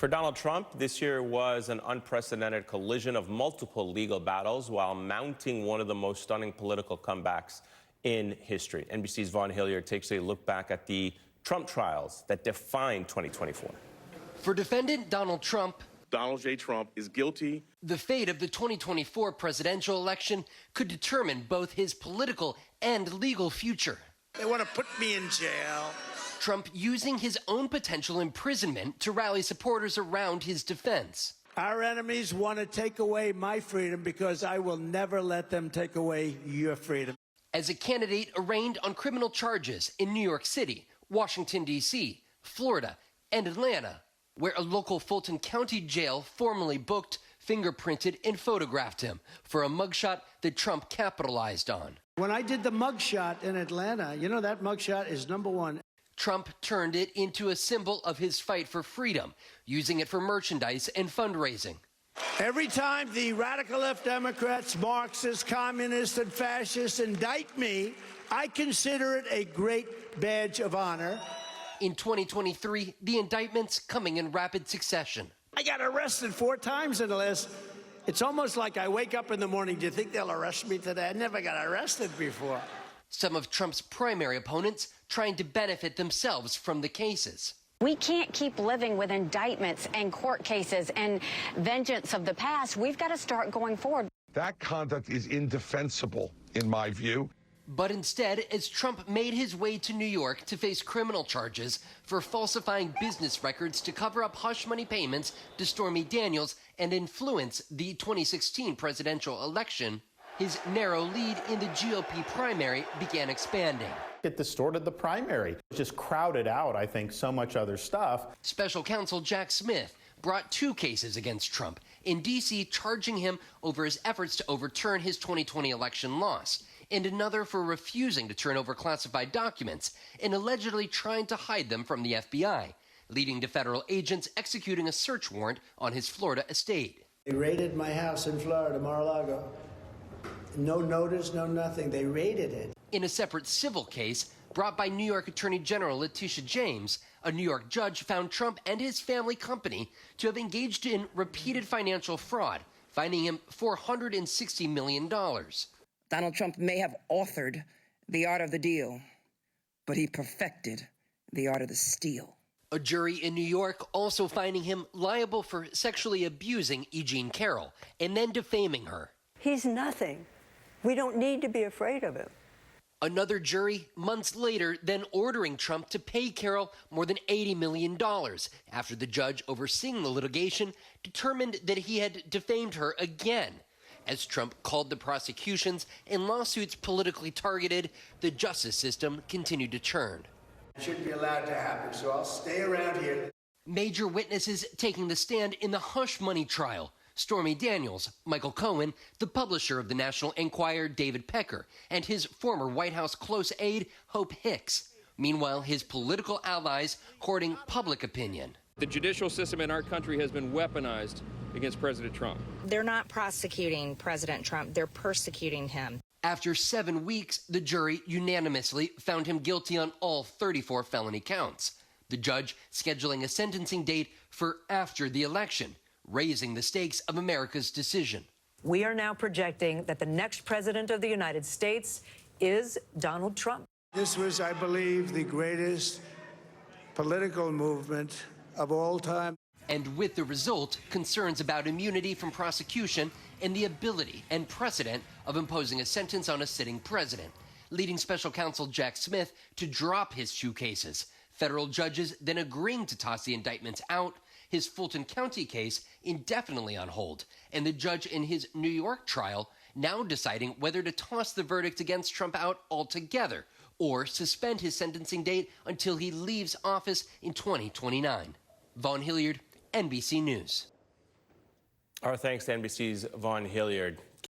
For Donald Trump, this year was an unprecedented collision of multiple legal battles while mounting one of the most stunning political comebacks in history. NBC's Vaughn Hilliard takes a look back at the Trump trials that defined 2024. For defendant Donald Trump, Donald J. Trump is guilty. The fate of the 2024 presidential election could determine both his political and legal future. They want to put me in jail. Trump using his own potential imprisonment to rally supporters around his defense. Our enemies want to take away my freedom because I will never let them take away your freedom. As a candidate arraigned on criminal charges in New York City, Washington, D.C., Florida, and Atlanta, where a local Fulton County jail formally booked, fingerprinted, and photographed him for a mugshot that Trump capitalized on. When I did the mugshot in Atlanta, you know that mugshot is #1. Trump turned it into a symbol of his fight for freedom, using it for merchandise and fundraising. Every time the radical left Democrats, Marxists, communists, and fascists indict me, I consider it a great badge of honor. In 2023, the indictments coming in rapid succession. I got arrested 4 times in the last... It's almost like I wake up in the morning, do you think they'll arrest me today? I never got arrested before. Some of Trump's primary opponents trying to benefit themselves from the cases. We can't keep living with indictments and court cases and vengeance of the past. We've got to start going forward. That conduct is indefensible, in my view. But instead, as Trump made his way to New York to face criminal charges for falsifying business records to cover up hush money payments to Stormy Daniels and influence the 2016 presidential election, his narrow lead in the GOP primary began expanding. It distorted the primary. It just crowded out, I think, so much other stuff. Special counsel Jack Smith brought 2 cases against Trump in D.C., charging him over his efforts to overturn his 2020 election loss, and another for refusing to turn over classified documents and allegedly trying to hide them from the FBI, leading to federal agents executing a search warrant on his Florida estate. They raided my house in Florida, Mar-a-Lago. No notice, no nothing. They raided it. In a separate civil case brought by New York Attorney General Letitia James, a New York judge found Trump and his family company to have engaged in repeated financial fraud, fining him $460 million. Donald Trump may have authored the art of the deal, but he perfected the art of the steal. A jury in New York also finding him liable for sexually abusing E. Jean Carroll and then defaming her. He's nothing. We don't need to be afraid of him. Another jury, months later, then ordering Trump to pay Carroll more than $80 million after the judge overseeing the litigation determined that he had defamed her again. As Trump called the prosecutions and lawsuits politically targeted, the justice system continued to churn. It shouldn't be allowed to happen, so I'll stay around here. Major witnesses taking the stand in the hush money trial. Stormy Daniels, Michael Cohen, the publisher of the National Enquirer, David Pecker, and his former White House close aide, Hope Hicks. Meanwhile, his political allies hoarding public opinion. The judicial system in our country has been weaponized against President Trump. They're not prosecuting President Trump, they're persecuting him. After 7 weeks, the jury unanimously found him guilty on all 34 felony counts. The judge scheduling a sentencing date for after the election, raising the stakes of America's decision. We are now projecting that the next president of the United States is Donald Trump. This was, I believe, the greatest political movement of all time. And with the result, concerns about immunity from prosecution and the ability and precedent of imposing a sentence on a sitting president, leading special counsel Jack Smith to drop his 2 cases. Federal judges then agreeing to toss the indictments out, his Fulton County case indefinitely on hold, and the judge in his New York trial now deciding whether to toss the verdict against Trump out altogether or suspend his sentencing date until he leaves office in 2029. Vaughn Hilliard, NBC News. Our thanks to NBC's Vaughn Hilliard.